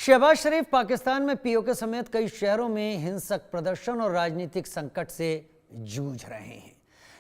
शहबाज शरीफ पाकिस्तान में पीओके समेत कई शहरों में हिंसक प्रदर्शन और राजनीतिक संकट से जूझ रहे हैं।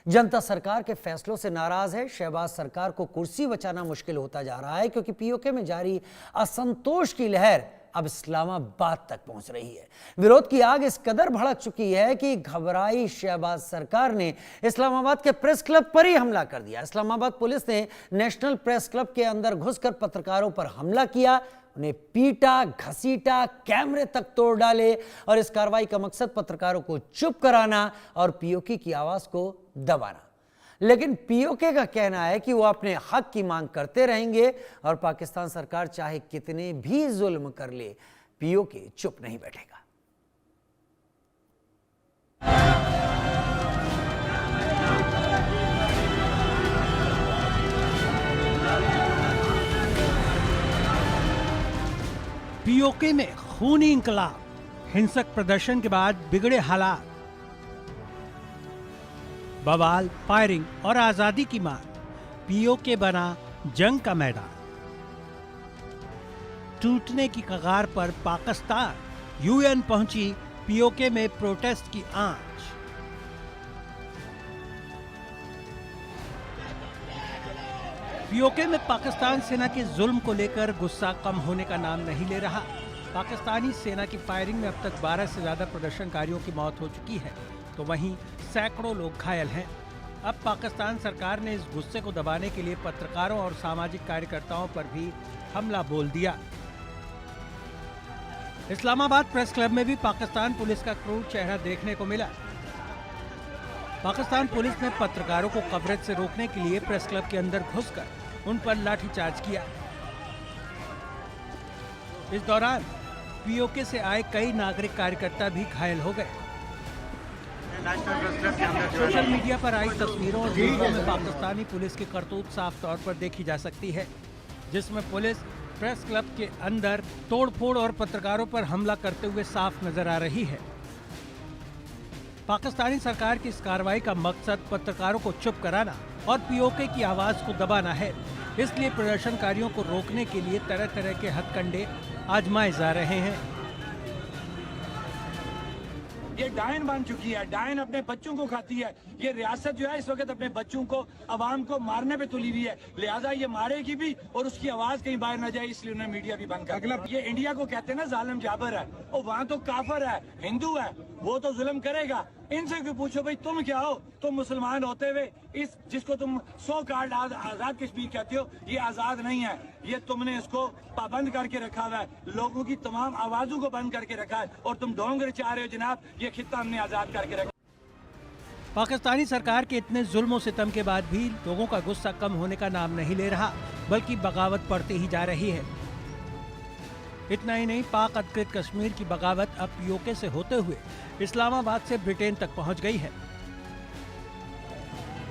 जनता सरकार के फैसलों से नाराज है। शहबाज सरकार को कुर्सी बचाना मुश्किल होता जा रहा है क्योंकि पीओके में जारी असंतोष की लहर अब इस्लामाबाद तक पहुंच रही है। विरोध की आग इस कदर भड़क चुकी है कि घबराई शहबाज सरकार ने इस्लामाबाद के प्रेस क्लब पर ही हमला कर दिया। इस्लामाबाद पुलिस ने नेशनल प्रेस क्लब के अंदर घुसकर पत्रकारों पर हमला किया, उन्हें पीटा, घसीटा, कैमरे तक तोड़ डाले और इस कार्रवाई का मकसद पत्रकारों को चुप कराना और पीओके की आवाज को दबाना। लेकिन पीओके का कहना है कि वो अपने हक की मांग करते रहेंगे और पाकिस्तान सरकार चाहे कितने भी जुल्म कर ले, पीओके चुप नहीं बैठेगा। पीओके में खूनी इंकलाब, हिंसक प्रदर्शन के बाद बिगड़े हालात, बवाल, फायरिंग और आजादी की मांग, पीओके बना जंग का मैदान। टूटने की कगार पर पाकिस्तान, यूएन पहुंची पीओके में प्रोटेस्ट की आंच। पीओके में पाकिस्तान सेना के जुल्म को लेकर गुस्सा कम होने का नाम नहीं ले रहा। पाकिस्तानी सेना की फायरिंग में अब तक 12 से ज्यादा प्रदर्शनकारियों की मौत हो चुकी है, तो वहीं सैकड़ों लोग घायल हैं। अब पाकिस्तान सरकार ने इस गुस्से को दबाने के लिए पत्रकारों और सामाजिक कार्यकर्ताओं पर भी हमला बोल दिया। इस्लामाबाद प्रेस क्लब में भी पाकिस्तान पुलिस का क्रूर चेहरा देखने को मिला। पाकिस्तान पुलिस ने पत्रकारों को कवरेज से रोकने के लिए प्रेस क्लब के अंदर घुसकर उन पर लाठीचार्ज किया। इस दौरान पीओके से आए कई नागरिक कार्यकर्ता भी घायल हो गए। सोशल मीडिया पर आई तस्वीरों और वीडियो में पाकिस्तानी पुलिस की करतूत साफ तौर पर देखी जा सकती है, जिसमें पुलिस प्रेस क्लब के अंदर तोड़फोड़ और पत्रकारों पर हमला करते हुए साफ नजर आ रही है। पाकिस्तानी सरकार की इस कार्रवाई का मकसद पत्रकारों को चुप कराना और पीओके की आवाज को दबाना है। इसलिए प्रदर्शनकारियों को रोकने के लिए तरह तरह के हथकंडे आजमाए जा रहे हैं। ये डायन बन चुकी है, डायन अपने बच्चों को खाती है। ये रियासत जो है इस वक्त अपने बच्चों को, अवाम को मारने पे तुली हुई है, लिहाजा ये मारेगी भी और उसकी आवाज कहीं बाहर न जाए, इसलिए उन्हें मीडिया भी बंद कर। ये इंडिया को कहते हैं ना जालिम जाबर है, और वहाँ तो काफर है, हिंदू है, वो तो जुल्म करेगा। इनसे क्यों पूछो भाई तुम क्या हो? तुम मुसलमान होते हुए इस जिसको तुम 100 कार्ड आजाद कश्मीर कहते हो, ये आजाद नहीं है। ये तुमने इसको पाबंद करके रखा हुआ है, लोगों की तमाम आवाजों को बंद करके रखा है और तुम डोंगर चाह रहे हो जनाब, ये खित्ता हमने आजाद करके रखा। पाकिस्तानी सरकार के इतने जुल्म सितम के बाद भी लोगों का गुस्सा कम होने का नाम नहीं ले रहा, बल्कि बगावत बढ़ती ही जा रही है। इतना ही नहीं, पाक अधिकृत कश्मीर की बगावत अब पीओके से होते हुए इस्लामाबाद से ब्रिटेन तक पहुंच गई है।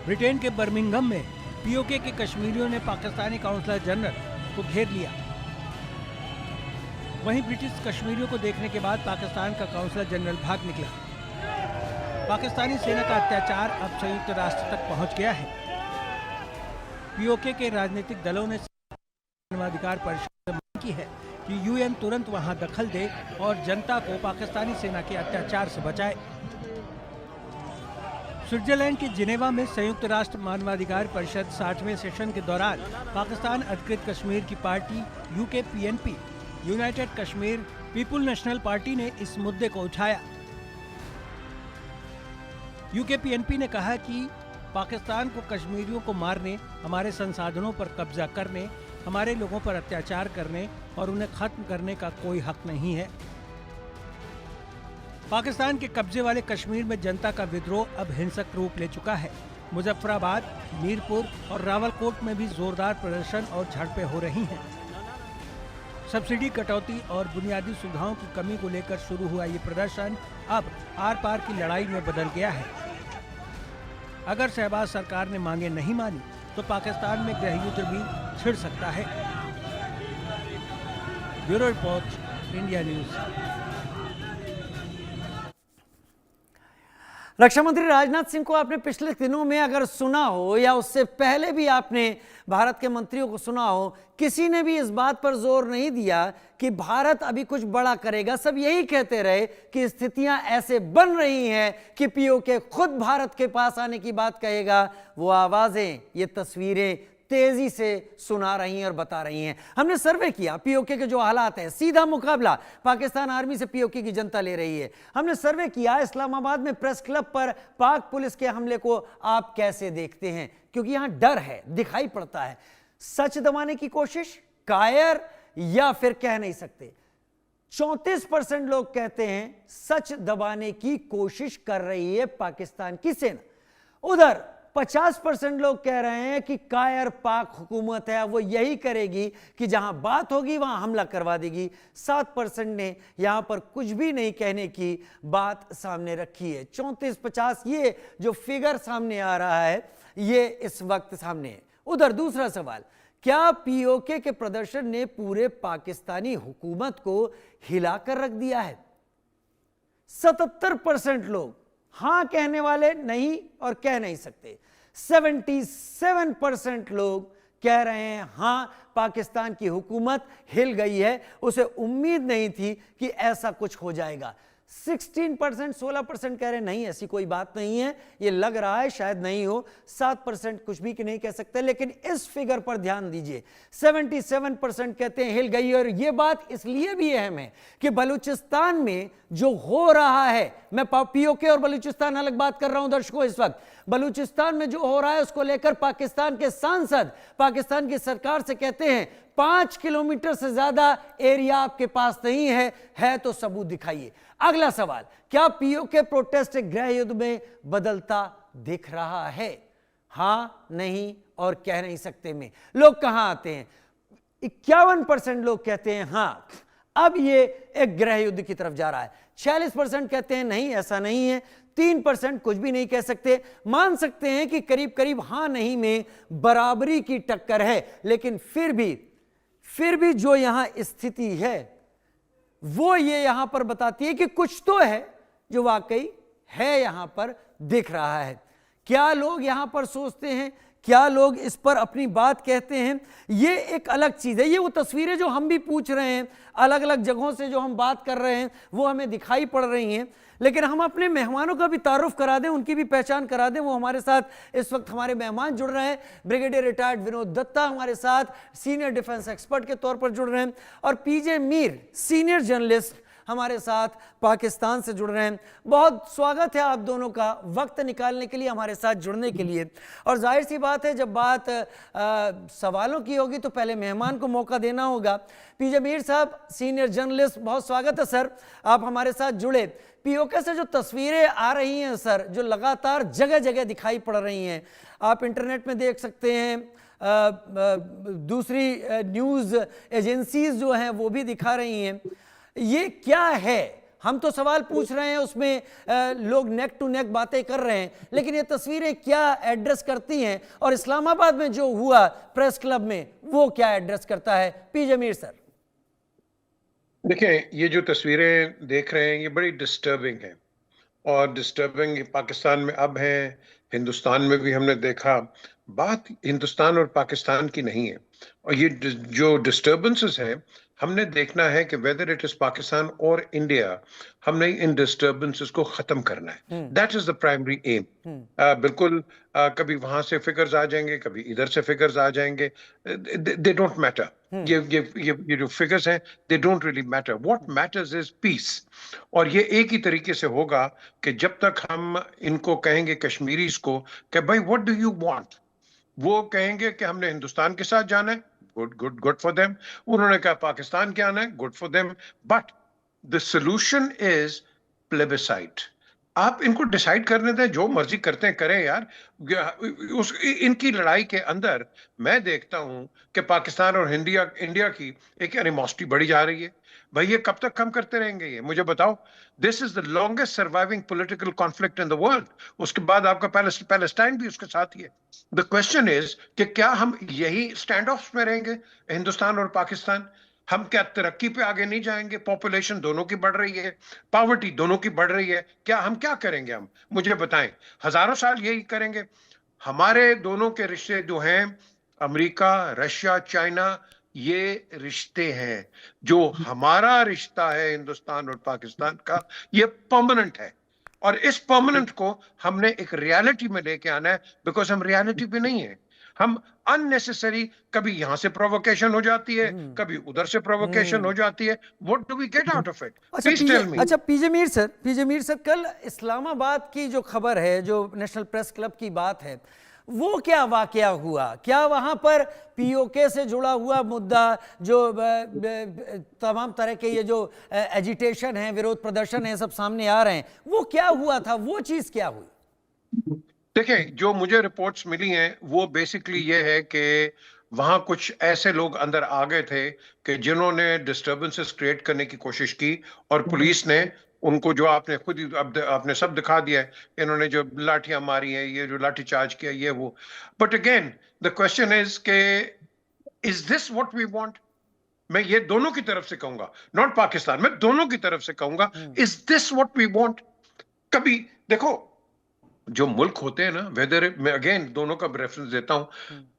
ब्रिटेन के बर्मिंघम में पीओके के कश्मीरियों ने पाकिस्तानी काउंसलर जनरल को घेर लिया। वहीं ब्रिटिश कश्मीरियों को देखने के बाद पाकिस्तान का काउंसलर जनरल भाग निकला। पाकिस्तानी सेना का अत्याचार अब संयुक्त राष्ट्र तक पहुंच गया है। पीओके के राजनीतिक दलों ने मानवाधिकार परिषद से मांग की है कि यूएन तुरंत वहां दखल दे और जनता को पाकिस्तानी सेना के अत्याचार से बचाए। स्विट्जरलैंड के जिनेवा में संयुक्त राष्ट्र मानवाधिकार परिषद 60वें सेशन के दौरान पाकिस्तान अधिकृत कश्मीर की party UKPNP, United Kashmir people national party ने इस मुद्दे को उठाया। यूकेपीएनपी ने कहा कि पाकिस्तान को कश्मीरियों को मारने, हमारे संसाधनों पर कब्जा करने, हमारे लोगों पर अत्याचार करने और उन्हें खत्म करने का कोई हक नहीं है। पाकिस्तान के कब्जे वाले कश्मीर में जनता का विद्रोह अब हिंसक रूप ले चुका है। मुजफ्फराबाद, मीरपुर और रावलकोट में भी जोरदार प्रदर्शन और झड़पें हो रही हैं। सब्सिडी कटौती और बुनियादी सुविधाओं की कमी को लेकर शुरू हुआ ये प्रदर्शन अब आर पार की लड़ाई में बदल गया है। अगर शहबाज सरकार ने मांगे नहीं मानी तो पाकिस्तान में गृहयुद्ध भी छिड़ सकता है। Bureau report, India news. रक्षा मंत्री राजनाथ सिंह को आपने पिछले दिनों में अगर सुना हो या उससे पहले भी आपने भारत के मंत्रियों को सुना हो, किसी ने भी इस बात पर जोर नहीं दिया कि भारत अभी कुछ बड़ा करेगा। सब यही कहते रहे कि स्थितियां ऐसे बन रही हैं कि पीओके खुद भारत के पास आने की बात कहेगा। वो आवाजें, ये तस्वीरें तेजी से सुना रही हैं और बता रही हैं। हमने सर्वे किया पीओके के जो हालात हैं, सीधा मुकाबला पाकिस्तान आर्मी से पीओके की जनता ले रही है। हमने सर्वे किया इस्लामाबाद में प्रेस क्लब पर पाक पुलिस के हमले को आप कैसे देखते हैं, क्योंकि यहां डर है, दिखाई पड़ता है। सच दबाने की कोशिश, कायर, या फिर कह नहीं सकते। 34% लोग कहते हैं सच दबाने की कोशिश कर रही है पाकिस्तान की सेना। उधर 50% लोग कह रहे हैं कि कायर पाक हुकूमत है, वो यही करेगी कि जहां बात होगी वहां हमला करवा देगी। 7% ने यहां पर कुछ भी नहीं कहने की बात सामने रखी है। 34-50 ये जो फिगर सामने आ रहा है, ये इस वक्त सामने है। उधर दूसरा सवाल, क्या पीओके के प्रदर्शन ने पूरे पाकिस्तानी हुकूमत को हिलाकर रख दिया है? 77% लोग हां कहने वाले नहीं और कह नहीं सकते। 77% लोग कह रहे हैं हां, पाकिस्तान की हुकूमत हिल गई है, उसे उम्मीद नहीं थी कि ऐसा कुछ हो जाएगा। 16% कह रहे हैं नहीं, ऐसी कोई बात नहीं है, ये लग रहा है शायद नहीं हो। 7% कुछ भी नहीं कह सकते। लेकिन इस फिगर पर ध्यान दीजिए, 77% कहते हैं हिल गई। और ये बात इसलिए भी अहम है कि बलूचिस्तान में जो हो रहा है, मैं पीओके और बलूचिस्तान अलग बात कर रहा हूं दर्शकों। इस वक्त बलूचिस्तान में जो हो रहा है उसको लेकर पाकिस्तान के सांसद पाकिस्तान की सरकार से कहते हैं 5 किलोमीटर से ज्यादा एरिया आपके पास नहीं है तो सबूत दिखाइए। अगला सवाल, क्या पीओके प्रोटेस्ट गृह युद्ध में बदलता दिख रहा है? हां, नहीं और कह नहीं सकते में लोग कहां आते हैं? 51% लोग कहते हैं हां, अब ये एक गृह युद्ध की तरफ जा रहा है। 46% कहते हैं नहीं, ऐसा नहीं है। 3% कुछ भी नहीं कह सकते। मान सकते हैं कि करीब करीब हां नहीं में बराबरी की टक्कर है। लेकिन फिर भी जो यहां स्थिति है वो ये यहां पर बताती है कि कुछ तो है जो वाकई है, यहां पर दिख रहा है। क्या लोग यहां पर सोचते हैं, क्या लोग इस पर अपनी बात कहते हैं, ये एक अलग चीज है। ये वो तस्वीरें जो हम भी पूछ रहे हैं, अलग अलग जगहों से जो हम बात कर रहे हैं, वो हमें दिखाई पड़ रही हैं। लेकिन हम अपने मेहमानों का भी तारुफ करा दें, उनकी भी पहचान करा दें। वो हमारे साथ इस वक्त हमारे मेहमान जुड़ रहे हैं। ब्रिगेडियर रिटायर्ड विनोद दत्ता हमारे साथ सीनियर डिफेंस एक्सपर्ट के तौर पर जुड़ रहे हैं, और पीजे मीर सीनियर जर्नलिस्ट हमारे साथ पाकिस्तान से जुड़ रहे हैं। बहुत स्वागत है आप दोनों का, वक्त निकालने के लिए, हमारे साथ जुड़ने के लिए। और जाहिर सी बात है, जब बात सवालों की होगी तो पहले मेहमान को मौका देना होगा। पीजे मीर साहब, सीनियर जर्नलिस्ट, बहुत स्वागत है सर, आप हमारे साथ जुड़े। पीओके से जो तस्वीरें आ रही हैं सर, जो लगातार जगह जगह दिखाई पड़ रही हैं, आप इंटरनेट में देख सकते हैं, दूसरी न्यूज़ एजेंसीज जो हैं वो भी दिखा रही हैं। ये क्या है? हम तो सवाल पूछ रहे हैं, उसमें लोग नेक टू नेक बातें कर रहे हैं, लेकिन ये तस्वीरें क्या एड्रेस करती हैं? और इस्लामाबाद में जो हुआ प्रेस क्लब में, वो क्या एड्रेस करता है? पीजे मीर सर। देखिए, ये जो तस्वीरें देख रहे हैं ये बड़ी डिस्टर्बिंग है, और डिस्टर्बिंग पाकिस्तान में अब है, हिंदुस्तान में भी हमने देखा। बात हिंदुस्तान और पाकिस्तान की नहीं है, और ये जो डिस्टर्बेंसेस है, हमने देखना है कि वेदर इट इज पाकिस्तान और इंडिया, हमने इन डिस्टर्बेंसेस को खत्म करना है। That is the primary aim. बिल्कुल, कभी वहां से फिगर्स आ जाएंगे, कभी इधर से फिगर्स आ जाएंगे, दे डोंट मैटर। ये जो फिगर्स हैं, they don't really matter. What matters is peace. और ये एक ही तरीके से होगा कि जब तक हम इनको कहेंगे कश्मीरीज को कि भाई व्हाट डू यू वांट, वो कहेंगे कि हमने हिंदुस्तान के साथ जाना है, गुड फॉर देम। उन्होंने कहा पाकिस्तान के आना है, good for them. But the solution is plebiscite. आप इनको डिसाइड करने दें, जो मर्जी करते हैं करें यार। इनकी लड़ाई के अंदर मैं देखता हूं कि पाकिस्तान और इंडिया की एक एनिमोसिटी बढ़ी जा रही है। भाई ये कब तक कम करते रहेंगे? ये मुझे बताओ। This is the longest surviving political conflict in the world. उसके बाद आपका पैलेस्टाइन भी उसके साथ ही है। द क्वेश्चन इज कि क्या हम यही स्टैंड ऑफ्स में रहेंगे, हिंदुस्तान और पाकिस्तान? हम क्या तरक्की पे आगे नहीं जाएंगे? पॉपुलेशन दोनों की बढ़ रही है, पॉवर्टी दोनों की बढ़ रही है, क्या हम क्या करेंगे? हम मुझे बताएं, हजारों साल यही करेंगे? हमारे दोनों के रिश्ते जो हैं, अमेरिका, रशिया, चाइना, ये रिश्ते हैं। जो हमारा रिश्ता है हिंदुस्तान और पाकिस्तान का, ये परमानेंट है। और इस परमानेंट को हमने एक रियलिटी में लेके आना है, बिकॉज हम रियलिटी पे नहीं है। हम अननेसेसरी, कभी यहां से प्रोवोकेशन हो जाती है, कभी उधर से प्रोवोकेशन हो जाती है। What do we get out of it? Please tell me. अच्छा पीजे मीर सर, कल इस्लामाबाद की जो खबर है, जो नेशनल प्रेस क्लब की बात है, वो क्या वाकया हुआ? क्या वहां पर पीओके से जुड़ा हुआ मुद्दा, जो तमाम तरह के ये जो एजिटेशन है, विरोध प्रदर्शन है, सब सामने आ रहे हैं, वो क्या हुआ था? वो चीज क्या हुई? देखें, जो मुझे रिपोर्ट्स मिली हैं वो बेसिकली ये है कि वहां कुछ ऐसे लोग अंदर आ गए थे कि जिन्होंने डिस्टरबेंसेस क्रिएट करने की कोशिश की, और पुलिस ने उनको, जो आपने खुद ही अब आपने सब दिखा दिया है, इन्होंने जो लाठियां मारी हैं, ये जो लाठी चार्ज किया, ये वो। But again the question is के is this what we want? मैं ये दोनों की तरफ से कहूंगा, नॉट पाकिस्तान, मैं दोनों की तरफ से कहूंगा, is this what we want? कभी देखो, जो मुल्क होते हैं ना, वेदर, मैं अगेन दोनों का रेफरेंस देता हूं,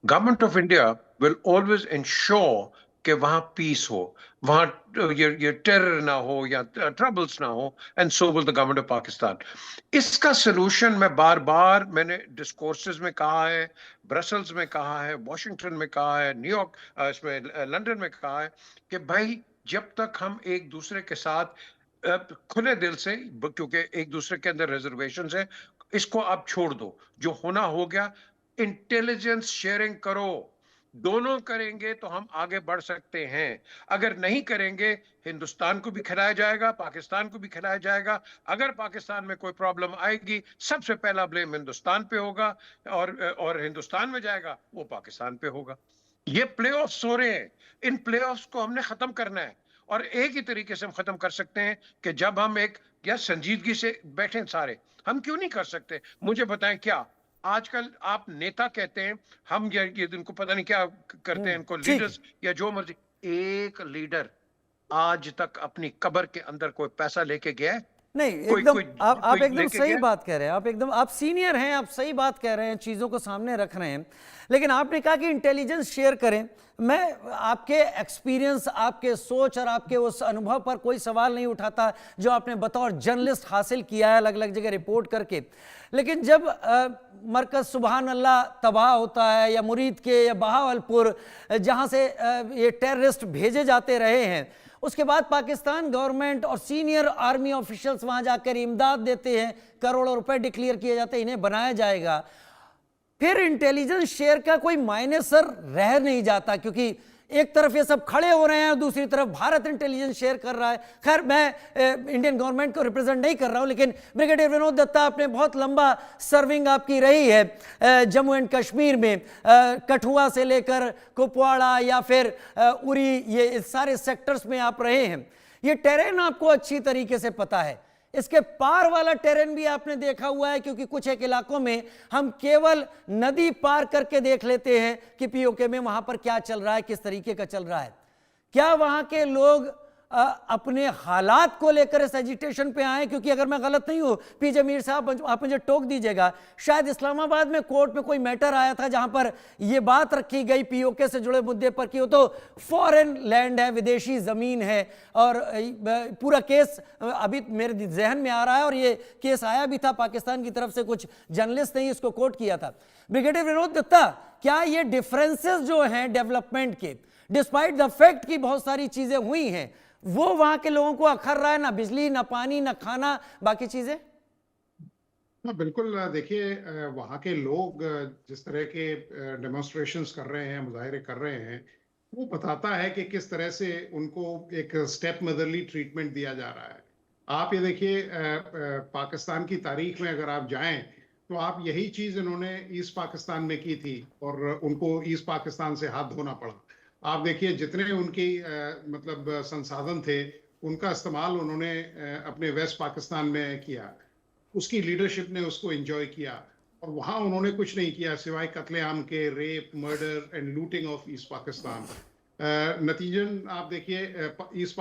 government of India will always ensure कि वहां पीस हो, वहां ये टेरर ना हो या ट्रबल्स ना हो, and so will the government of Pakistan. इसका सोल्यूशन मैं बार बार मैंने डिस्कोर्सेज में कहा है, ब्रसल्स में कहा है, वॉशिंगटन में कहा है, न्यूयॉर्क, इसमें लंदन में कहा है, कि भाई जब तक हम एक दूसरे के साथ खुले दिल से, क्योंकि एक दूसरे के अंदर रिजर्वेशंस है, इसको आप छोड़ दो, जो होना हो गया। इंटेलिजेंस शेयरिंग करो, दोनों करेंगे तो हम आगे बढ़ सकते हैं। अगर नहीं करेंगे, हिंदुस्तान को भी खिलाया जाएगा, पाकिस्तान को भी खिलाया जाएगा। अगर पाकिस्तान में कोई प्रॉब्लम आएगी, सबसे पहला ब्लेम हिंदुस्तान पे होगा, और हिंदुस्तान में जाएगा वो पाकिस्तान पे होगा। ये प्लेऑफ्स हो रहे हैं, इन प्लेऑफ्स को हमने खत्म करना है। और एक ही तरीके से हम खत्म कर सकते हैं कि जब हम एक, या संजीदगी से बैठे सारे। हम क्यों नहीं कर सकते? मुझे बताएं, क्या आजकल आप नेता कहते हैं, हम ये इनको पता नहीं क्या करते हैं, इनको लीडर्स या जो मर्जी, एक लीडर आज तक अपनी कब्र के अंदर कोई पैसा लेके गया है? नहीं, एकदम आप एकदम सही बात कह रहे हैं। आप सीनियर हैं, आप सही बात कह रहे हैं, चीज़ों को सामने रख रहे हैं। लेकिन आपने कहा कि इंटेलिजेंस शेयर करें। मैं आपके एक्सपीरियंस, आपके सोच और आपके उस अनुभव पर कोई सवाल नहीं उठाता जो आपने बतौर जर्नलिस्ट हासिल किया है, अलग अलग जगह रिपोर्ट करके। लेकिन जब मरकज़ सुबहान अल्लाह तबाह होता है, या मुरीद के या बहावलपुर, जहाँ से ये टेररिस्ट भेजे जाते रहे हैं, उसके बाद पाकिस्तान गवर्नमेंट और सीनियर आर्मी ऑफिशियल्स वहां जाकर इमदाद देते हैं, करोड़ों रुपए डिक्लेयर किए जाते हैं, इन्हें बनाया जाएगा, फिर इंटेलिजेंस शेयर का कोई मायने सर रह नहीं जाता, क्योंकि एक तरफ ये सब खड़े हो रहे हैं और दूसरी तरफ भारत इंटेलिजेंस शेयर कर रहा है। खैर, मैं इंडियन गवर्नमेंट को रिप्रेजेंट नहीं कर रहा हूं, लेकिन ब्रिगेडियर विनोद दत्ता, आपने बहुत लंबा सर्विंग आपकी रही है जम्मू एंड कश्मीर में, कठुआ से लेकर कुपवाड़ा या फिर उरी, ये सारे सेक्टर्स में आप रहे हैं। ये टेरेन आपको अच्छी तरीके से पता है। इसके पार वाला टेरेन भी आपने देखा हुआ है, क्योंकि कुछ एक इलाकों में हम केवल नदी पार करके देख लेते हैं कि पीओके में वहां पर क्या चल रहा है, किस तरीके का चल रहा है। क्या वहां के लोग अपने हालात को लेकर इस एजिटेशन पे आए? क्योंकि अगर मैं गलत नहीं हूं, पीजे मीर साहब, आप मुझे टोक दीजिएगा, शायद इस्लामाबाद में कोर्ट में कोई मैटर आया था जहां पर यह बात रखी गई पीओके से जुड़े मुद्दे पर कि वो तो फॉरेन लैंड है, विदेशी जमीन है, और पूरा केस अभी मेरे जहन में आ रहा है, और ये केस आया भी था पाकिस्तान की तरफ से, कुछ जर्नलिस्ट ने इसको कोट किया था। ब्रिगेडियर विनोद दत्ता, क्या ये डिफरेंसेस जो हैं डेवलपमेंट के, डिस्पाइट द फैक्ट कि बहुत सारी चीजें हुई हैं, वो वहां के लोगों को अखर रहा है? ना बिजली, ना पानी, ना खाना, बाकी चीजें। हाँ, बिल्कुल। देखिए, वहाँ के लोग जिस तरह के डेमोन्स्ट्रेशंस कर रहे हैं, मुजाहरे कर रहे हैं, वो बताता है कि किस तरह से उनको एक स्टेप मदरली ट्रीटमेंट दिया जा रहा है। आप ये देखिए, पाकिस्तान की तारीख में अगर आप जाएं तो आप यही चीज इन्होंने ईस्ट पाकिस्तान में की थी, और उनको ईस्ट पाकिस्तान से हाथ धोना पड़ा। आप देखिए, जितने उनकी मतलब संसाधन थे, उनका इस्तेमाल उन्होंने अपने वेस्ट पाकिस्तान में किया। उसकी लीडरशिप ने उसको एंजॉय किया, और वहां उन्होंने कुछ नहीं किया सिवाय कत्लेआम के, rape, murder and looting of East Pakistan. नतीजन आप देखिए ईस्ट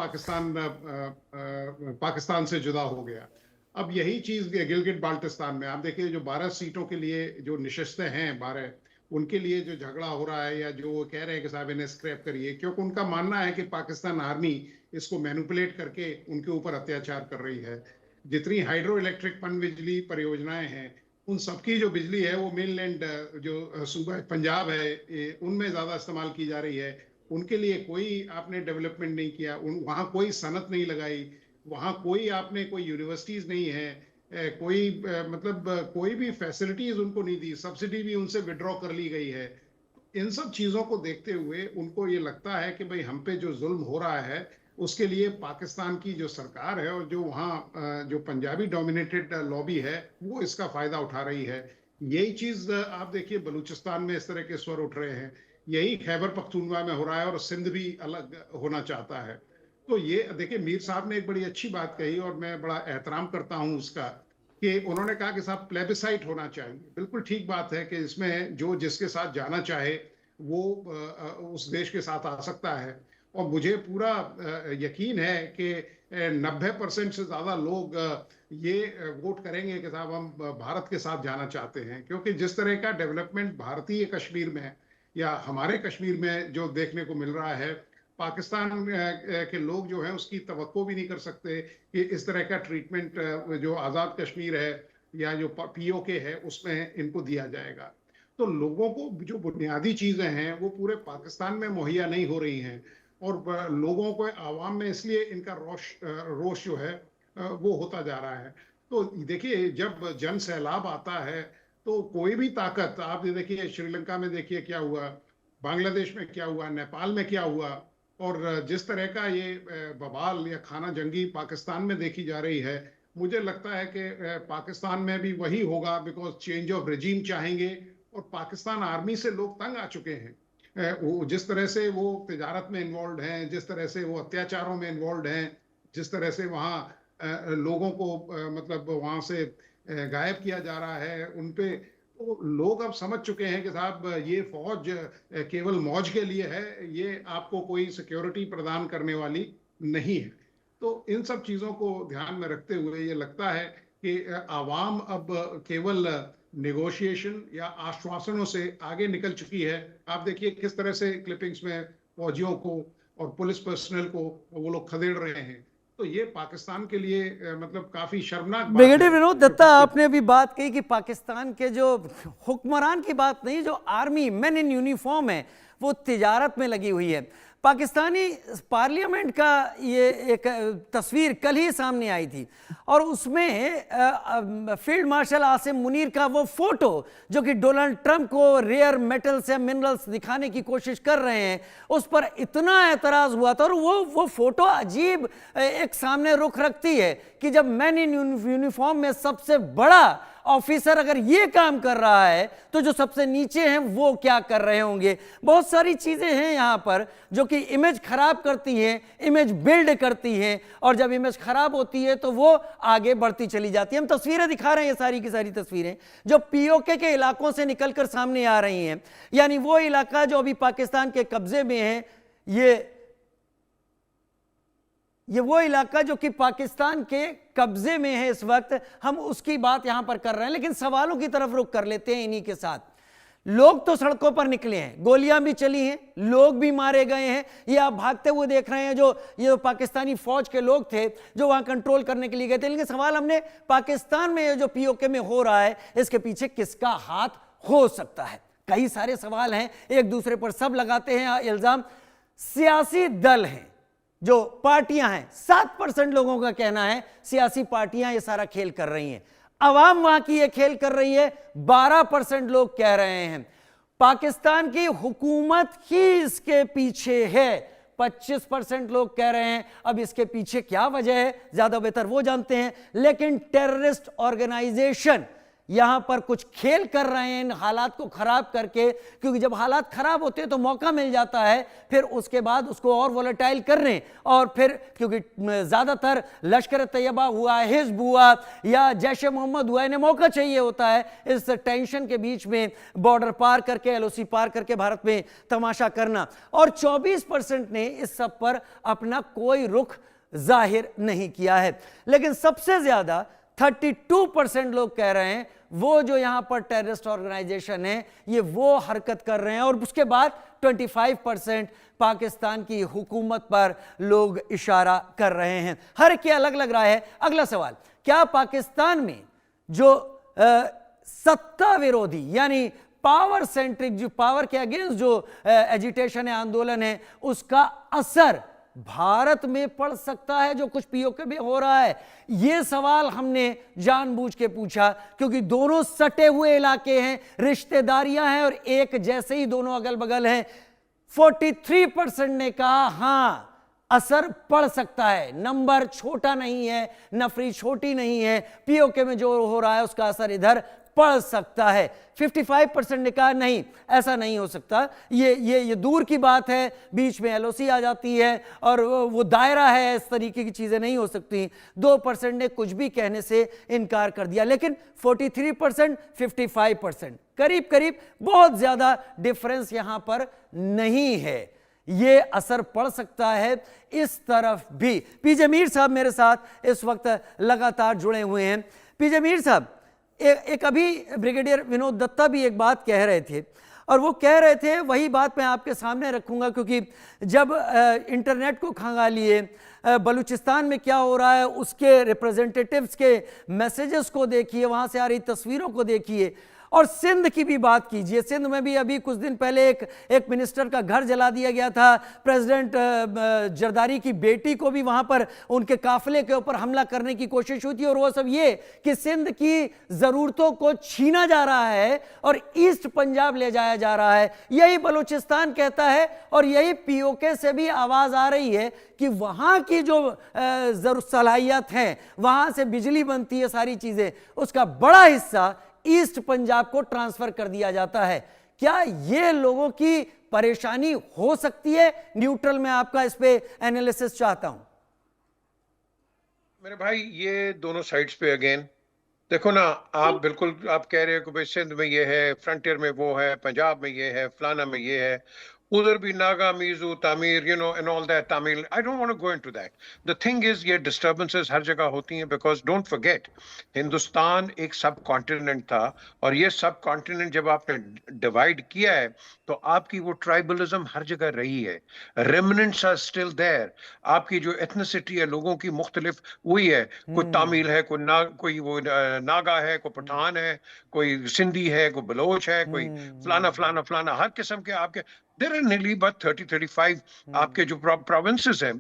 पाकिस्तान से जुदा हो गया। अब यही चीज गिलगिट बाल्टिस्तान में आप देखिए, जो 12 सीटों के लिए जो निशस्तें हैं 12, उनके लिए जो झगड़ा हो रहा है या जो वो कह रहे हैं कि साहब इन्हें स्क्रैप करिए, क्योंकि उनका मानना है कि पाकिस्तान आर्मी इसको मैनिपुलेट करके उनके ऊपर अत्याचार कर रही है। जितनी हाइड्रो इलेक्ट्रिक पन बिजली परियोजनाएं हैं, उन सबकी जो बिजली है वो मेनलैंड जो सूबा पंजाब है उनमें ज्यादा इस्तेमाल की जा रही है। उनके लिए कोई आपने डेवलपमेंट नहीं किया, वहाँ कोई सनत नहीं लगाई, वहाँ कोई आपने कोई यूनिवर्सिटीज नहीं है, कोई भी फैसिलिटीज उनको नहीं दी, सब्सिडी भी उनसे विड्रॉ कर ली गई है। इन सब चीजों को देखते हुए उनको ये लगता है कि भाई हम पे जो जुल्म हो रहा है उसके लिए पाकिस्तान की जो सरकार है और जो वहाँ जो पंजाबी डोमिनेटेड लॉबी है वो इसका फायदा उठा रही है। यही चीज आप देखिए बलूचिस्तान में इस तरह के स्वर उठ रहे हैं, यही खैबर पख्तूनख्वा में हो रहा है और सिंध भी अलग होना चाहता है। तो ये देखिए मीर साहब ने एक बड़ी अच्छी बात कही और मैं बड़ा एहतराम करता हूं उसका, कि उन्होंने कहा कि साहब प्लेबिसाइट होना चाहिए। बिल्कुल ठीक बात है कि इसमें जो जिसके साथ जाना चाहे वो उस देश के साथ आ सकता है। और मुझे पूरा यकीन है कि 90% से ज्यादा लोग ये वोट करेंगे कि साहब हम भारत के साथ जाना चाहते हैं, क्योंकि जिस तरह का डेवलपमेंट भारतीय कश्मीर में या हमारे कश्मीर में जो देखने को मिल रहा है, पाकिस्तान के लोग जो हैं उसकी तवक्को भी नहीं कर सकते कि इस तरह का ट्रीटमेंट जो आज़ाद कश्मीर है या जो पीओके है उसमें इनको दिया जाएगा। तो लोगों को जो बुनियादी चीज़ें हैं वो पूरे पाकिस्तान में मुहैया नहीं हो रही हैं और लोगों को आवाम में इसलिए इनका रोष जो है वो होता जा रहा है। तो देखिए जब जन सैलाब आता है तो कोई भी ताकत, आप देखिए श्रीलंका में देखिए क्या हुआ, बांग्लादेश में क्या हुआ, नेपाल में क्या हुआ, और जिस तरह का ये बवाल या खाना जंगी पाकिस्तान में देखी जा रही है, मुझे लगता है कि पाकिस्तान में भी वही होगा, बिकॉज चेंज ऑफ रेजीम चाहेंगे। और पाकिस्तान आर्मी से लोग तंग आ चुके हैं, वो जिस तरह से वो तिजारत में इन्वॉल्व हैं, जिस तरह से वो अत्याचारों में इन्वॉल्व हैं, जिस तरह से वहाँ लोगों को मतलब वहाँ से गायब किया जा रहा है उन पे, तो लोग अब समझ चुके हैं कि साहब ये फौज केवल मौज के लिए है, ये आपको कोई सिक्योरिटी प्रदान करने वाली नहीं है। तो इन सब चीज़ों को ध्यान में रखते हुए ये लगता है कि आवाम अब केवल नेगोशिएशन या आश्वासनों से आगे निकल चुकी है। आप देखिए किस तरह से क्लिपिंग्स में फौजियों को और पुलिस पर्सनल को वो लोग खदेड़ रहे हैं। तो ये पाकिस्तान के लिए मतलब काफी शर्मनाक बात है। ब्रिगेडियर विनोद दत्ता, आपने अभी बात कही कि पाकिस्तान के जो हुक्मरान की बात नहीं, जो आर्मी मैन इन यूनिफॉर्म है वो तिजारत में लगी हुई है। पाकिस्तानी पार्लियामेंट का ये एक तस्वीर कल ही सामने आई थी और उसमें फील्ड मार्शल आसिम मुनीर का वो फोटो जो कि डोनाल्ड ट्रंप को रेयर मेटल्स या मिनरल्स दिखाने की कोशिश कर रहे हैं, उस पर इतना एतराज हुआ था। और वो फोटो अजीब एक सामने रुख रखती है कि जब मैन इन यूनिफॉर्म में सबसे बड़ा ऑफिसर अगर ये काम कर रहा है तो जो सबसे नीचे हैं वो क्या कर रहे होंगे। बहुत सारी चीजें हैं यहाँ पर जो कि इमेज खराब करती हैं, इमेज बिल्ड करती हैं, और जब इमेज खराब होती है तो वो आगे बढ़ती चली जाती है। हम तस्वीरें दिखा रहे हैं, ये सारी की सारी तस्वीरें जो पीओके के इलाकों से निकलकर सामने आ रही हैं, यानी वो इलाका जो अभी पाकिस्तान के कब्जे में है, ये वो इलाका जो कि पाकिस्तान के कब्जे में है इस वक्त, हम उसकी बात यहां पर कर रहे हैं। लेकिन सवालों की तरफ रुख कर लेते हैं इन्हीं के साथ। लोग तो सड़कों पर निकले हैं, गोलियां भी चली हैं, लोग भी मारे गए हैं, ये आप भागते हुए देख रहे हैं। ये पाकिस्तानी फौज के लोग थे जो वहां कंट्रोल करने के लिए गए थे। लेकिन सवाल हमने पाकिस्तान में ये जो पीओके में हो रहा है, इसके पीछे किसका हाथ हो सकता है? कई सारे सवाल हैं, एक दूसरे पर सब लगाते हैं इल्जाम। सियासी दल हैं, जो पार्टियां हैं, 7% लोगों का कहना है सियासी पार्टियां ये सारा खेल कर रही हैं। अवाम वहां की ये खेल कर रही है, 12% लोग कह रहे हैं। पाकिस्तान की हुकूमत ही इसके पीछे है, 25% लोग कह रहे हैं। अब इसके पीछे क्या वजह है, ज्यादा बेहतर वो जानते हैं। लेकिन टेररिस्ट ऑर्गेनाइजेशन यहां पर कुछ खेल कर रहे हैं इन हालात को खराब करके, क्योंकि जब हालात खराब होते हैं तो मौका मिल जाता है फिर उसके बाद उसको और वोलेटाइल करने, और फिर क्योंकि ज्यादातर लश्कर तैयबा हुआ, हिजब हुआ या जैश ए मोहम्मद हुआ, इन्हें मौका चाहिए होता है इस टेंशन के बीच में बॉर्डर पार करके, एलओसी पार करके भारत में तमाशा करना। और 24% ने इस सब पर अपना कोई रुख जाहिर नहीं किया है। लेकिन सबसे ज्यादा 32% लोग कह रहे हैं वो जो यहां पर टेररिस्ट ऑर्गेनाइजेशन है ये वो हरकत कर रहे हैं, और उसके बाद 25% पाकिस्तान की हुकूमत पर लोग इशारा कर रहे हैं। हर एक की अलग अलग राय है। अगला सवाल, क्या पाकिस्तान में जो सत्ता विरोधी यानी पावर सेंट्रिक, जो पावर के अगेंस्ट जो एजिटेशन है, आंदोलन है, उसका असर भारत में पड़ सकता है जो कुछ पीओके में हो रहा है? यह सवाल हमने जानबूझ के पूछा क्योंकि दोनों सटे हुए इलाके हैं, रिश्तेदारियां हैं और एक जैसे ही दोनों अगल बगल हैं। 43% ने कहा हां असर पड़ सकता है, नंबर छोटा नहीं है, नफरी छोटी नहीं है, पीओके में जो हो रहा है उसका असर इधर पड़ सकता है। 55% ने कहा नहीं, ऐसा नहीं हो सकता, ये दूर की बात है, बीच में एलओसी आ जाती है और वो दायरा है, इस तरीके की चीजें नहीं हो सकती। 2% ने कुछ भी कहने से इनकार कर दिया। लेकिन 43%, 55%, करीब करीब, बहुत ज्यादा डिफरेंस यहां पर नहीं है। ये असर पड़ सकता है इस तरफ भी। पीजे मीर साहब मेरे साथ इस वक्त लगातार जुड़े हुए हैं। पीजे मीर साहब, एक अभी ब्रिगेडियर विनोद दत्ता भी एक बात कह रहे थे और वो कह रहे थे, वही बात मैं आपके सामने रखूंगा, क्योंकि जब इंटरनेट को खंगालिए, बलूचिस्तान में क्या हो रहा है उसके रिप्रेजेंटेटिव्स के मैसेजेस को देखिए, वहां से आ रही तस्वीरों को देखिए, और सिंध की भी बात कीजिए। सिंध में भी अभी कुछ दिन पहले एक मिनिस्टर का घर जला दिया गया था, प्रेसिडेंट जरदारी की बेटी को भी वहां पर उनके काफिले के ऊपर हमला करने की कोशिश हुई थी, और वो सब ये कि सिंध की जरूरतों को छीना जा रहा है और ईस्ट पंजाब ले जाया जा रहा है। यही बलूचिस्तान कहता है और यही पीओके से भी आवाज आ रही है कि वहां की जो सलाहियत है, वहां से बिजली बनती है, सारी चीजें, उसका बड़ा हिस्सा ईस्ट पंजाब को ट्रांसफर कर दिया जाता है। क्या यह लोगों की परेशानी हो सकती है? न्यूट्रल में आपका इस पे एनालिसिस चाहता हूं। मेरे भाई, ये दोनों साइड्स पे अगेन देखो ना, आप बिल्कुल आप कह रहे हो कि भाई सिंध में ये है, फ्रंटियर में वो है, पंजाब में ये है, फलाना में ये है, उधर भी नागा, मीजू, तामीर, and all that Tamil. I don't want to go into that. The thing is, ये disturbances हर जगह होती हैं because don't forget, हिंदुस्तान एक सब कॉन्टिनेंट था और ये सब कॉन्टिनेंट जब आपने डिवाइड किया है तो आपकी वो ट्राइबलिज्म हर जगह रही है, रेमिनेंट्स आर स्टिल देयर। आपकी जो एथनिसिटी है लोगों की मुख्तलिफ वही है, कोई तामिल है, कोई वो नागा है, कोई पठान है, कोई सिंधी है, कोई बलोच है, कोई फलाना फलाना फलाना, हर किस्म के आपके There are nearly about 30-35 आपके जो provinces हैं,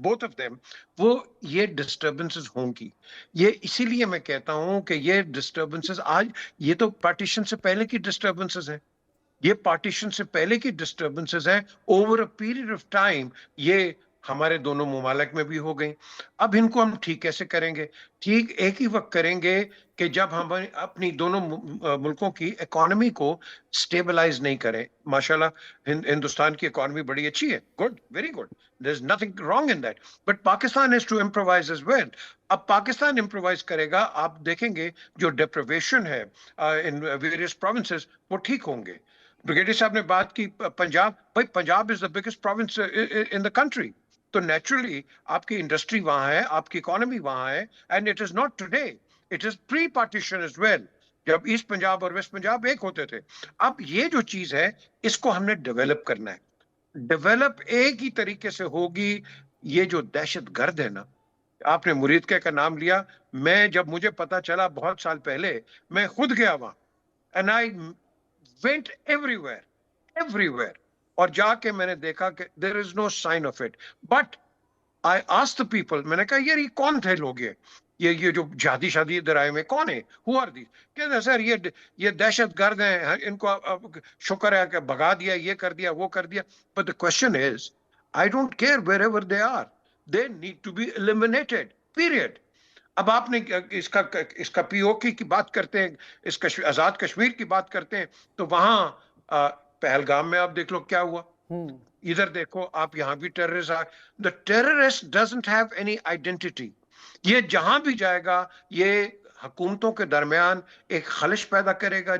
both of them, वो ये disturbances होंगी। ये इसीलिए मैं कहता हूं कि ये disturbances आज, ये तो partition से पहले की disturbances हैं, ये partition से पहले की disturbances हैं, over a period of time ये हमारे दोनों मुमालिक में भी हो गई। अब इनको हम ठीक कैसे करेंगे? ठीक एक ही वक्त करेंगे कि जब हम अपनी दोनों मुल्कों की इकोनॉमी को स्टेबलाइज नहीं करें। माशाल्लाह हिंदुस्तान की इकोनॉमी बड़ी अच्छी है, good, very good, there is nothing wrong in that, but Pakistan has to improvise as well. अब पाकिस्तान इम्प्रोवाइज करेगा, आप देखेंगे जो डिप्रिवेशन है इन वेरियस प्रोविंसेस वो ठीक होंगे। ब्रिगेडियर साहब ने बात की पंजाब, भाई Punjab is the biggest province in the country, तो नेचुरली आपकी इंडस्ट्री वहां है, आपकी इकोनॉमी वहां है, and it is not today, it is pre partition as well, जब ईस्ट पंजाब और वेस्ट पंजाब एक होते थे। अब ये जो चीज है इसको हमने डेवलप करना है, डेवलप एक ही तरीके से होगी। ये जो दहशत गर्द है ना, आपने मुरीद का नाम लिया, मैं जब मुझे पता चला बहुत साल पहले, मैं खुद गया वहां, एंड आई वेंट एवरीवेयर, और जाके मैंने देखा कि there is no sign of it, but I asked the people, मैंने कहा यार ये कौन थे लोग, ये जो शादी इधर आए में कौन है, हु आर दीस? कहते सर ये दहशत गर्द हैं, इनको शुक्र है कि भगा दिया, ये कर दिया, वो कर दिया। But the question is, I don't care wherever they are, they need to be eliminated, period. अब आपने इसका पीओके की बात करते हैं, आजाद कश्मीर की बात करते हैं, तो वहां पहलगाम में आप देख लो क्या हुआ। इधर देखो आप, यहां भी terrorist the terrorist doesn't have any identity. ये जहां भी जाएगा ये हुकूमतों के दरमियान एक खलिश पैदा करेगा,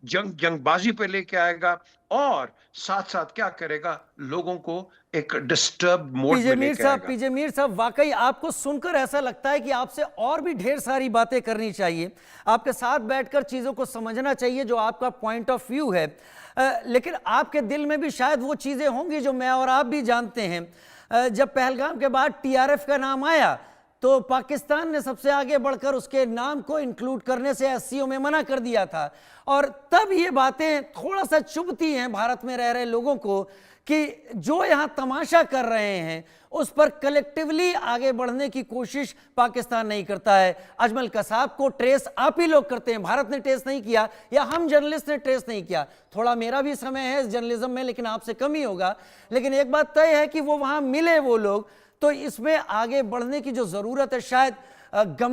जंगबाजी पे लेके आएगा, और साथ साथ क्या करेगा, लोगों को एक डिस्टर्ब मोड में लेके आएगा। पीजे मीर साहब, वाकई आपको सुनकर ऐसा लगता है कि आपसे और भी ढेर सारी बातें करनी चाहिए, आपके साथ बैठकर चीजों को समझना चाहिए जो आपका पॉइंट ऑफ व्यू है, लेकिन आपके दिल में भी शायद वो चीजें होंगी जो मैं और आप भी जानते हैं। जब पहलगाम के बाद टीआरएफ का नाम आया तो पाकिस्तान ने सबसे आगे बढ़कर उसके नाम को इंक्लूड करने से एससीओ में मना कर दिया था, और तब ये बातें थोड़ा सा चुभती हैं भारत में रह रहे लोगों को कि जो यहाँ तमाशा कर रहे हैं उस पर कलेक्टिवली आगे बढ़ने की कोशिश पाकिस्तान नहीं करता है। अजमल कसाब को ट्रेस आप ही लोग करते हैं, भारत ने ट्रेस नहीं किया, या हम जर्नलिस्ट ने ट्रेस नहीं किया। थोड़ा मेरा भी समय है इस जर्नलिज्म में, लेकिन आपसे कम ही होगा। लेकिन एक बात तय है कि वो वहां मिले वो लोग, तो इसमें आगे बढ़ने की जो जरूरत है शायद